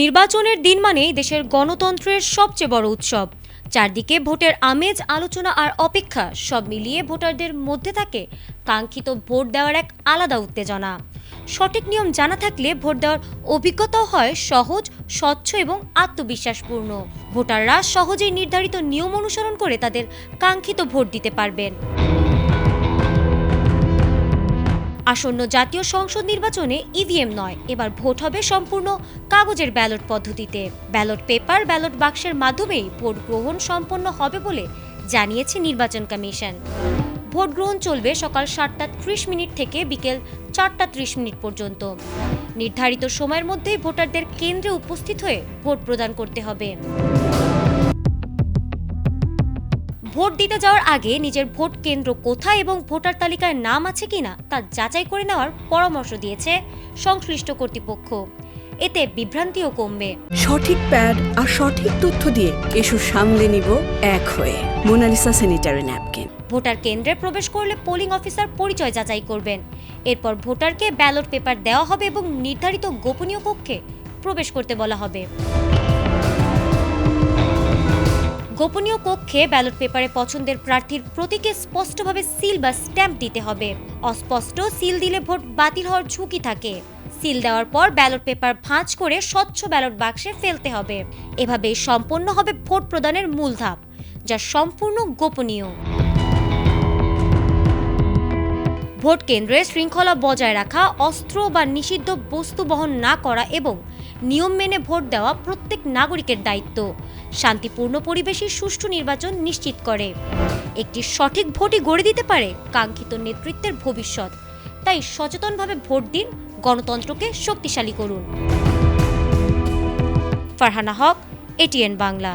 নির্বাচনের দিন মানেই দেশের গণতন্ত্রের সবচেয়ে বড় উৎসব। চারদিকে ভোটের আমেজ, আলোচনা আর অপেক্ষা সব মিলিয়ে ভোটারদের মধ্যে থাকে কাঙ্ক্ষিত ভোট দেওয়ার এক আলাদা উত্তেজনা। সঠিক নিয়ম জানা থাকলে ভোট দেওয়ার অভিজ্ঞতাও হয় সহজ, স্বচ্ছ এবং আত্মবিশ্বাসপূর্ণ। ভোটাররা সহজেই নির্ধারিত নিয়ম অনুসরণ করে তাদের কাঙ্ক্ষিত ভোট দিতে পারবেন। আসন্ন জাতীয় সংসদ নির্বাচনে ইভিএম নয়, এবার ভোট হবে সম্পূর্ণ কাগজের ব্যালট পদ্ধতিতে। ব্যালট পেপার, ব্যালট বাক্সের মাধ্যমেই ভোট গ্রহণ সম্পন্ন হবে বলে জানিয়েছে নির্বাচন কমিশন। ভোট গ্রহণ চলবে সকাল 7:30 থেকে বিকেল 4:30 পর্যন্ত। নির্ধারিত সময়ের মধ্যেই ভোটারদের কেন্দ্রে উপস্থিত হয়ে ভোট প্রদান করতে হবে। ভোট দিতে যাওয়ার আগে নিজের ভোট কেন্দ্র কোথায় এবং ভোটার তালিকায় নাম আছে কিনা তা যাচাই করে নেওয়ার পরামর্শ দিয়েছে সংশ্লিষ্ট কর্তৃপক্ষ। এতে বিভ্রান্তিও কমবে। সঠিক প্যাড আর সঠিক তথ্য দিয়ে এসব সামলে নিব এক হয়ে। Mona Lisa sanitary napkin. ভোটার কেন্দ্রে প্রবেশ করলে পোলিং অফিসার পরিচয় যাচাই করবেন। এরপর ভোটারকে ব্যালট পেপার দেওয়া হবে এবং নির্ধারিত গোপনীয় কক্ষে প্রবেশ করতে বলা হবে। গোপনীয় কক্ষে ব্যালট পেপারে পছন্দের প্রার্থীর প্রতীকে স্পষ্টভাবে সিল বা স্ট্যাম্প দিতে হবে। অস্পষ্ট সিল দিলে ভোট বাতিল হওয়ার ঝুঁকি থাকে। সিল দেওয়ার পর ব্যালট পেপার ভাঁজ করে স্বচ্ছ ব্যালট বাক্সে ফেলতে হবে। এভাবেই সম্পন্ন হবে ভোট প্রদানের মূল ধাপ, যা সম্পূর্ণ গোপনীয়। ভোট কেন্দ্রে শৃঙ্খলা বজায় রাখা, অস্ত্র বা নিষিদ্ধ বস্তু বহন না করা এবং নিয়ম মেনে ভোট দেওয়া প্রত্যেক নাগরিকের দায়িত্ব। শান্তিপূর্ণ পরিবেশে সুষ্ঠু নির্বাচন নিশ্চিত করে। একটি সঠিক ভোটই গড়ে দিতে পারে কাঙ্ক্ষিত নেতৃত্বের ভবিষ্যৎ। তাই সচেতনভাবে ভোট দিন, গণতন্ত্রকে শক্তিশালী করুন। ফারহানা হক, এটিএন বাংলা।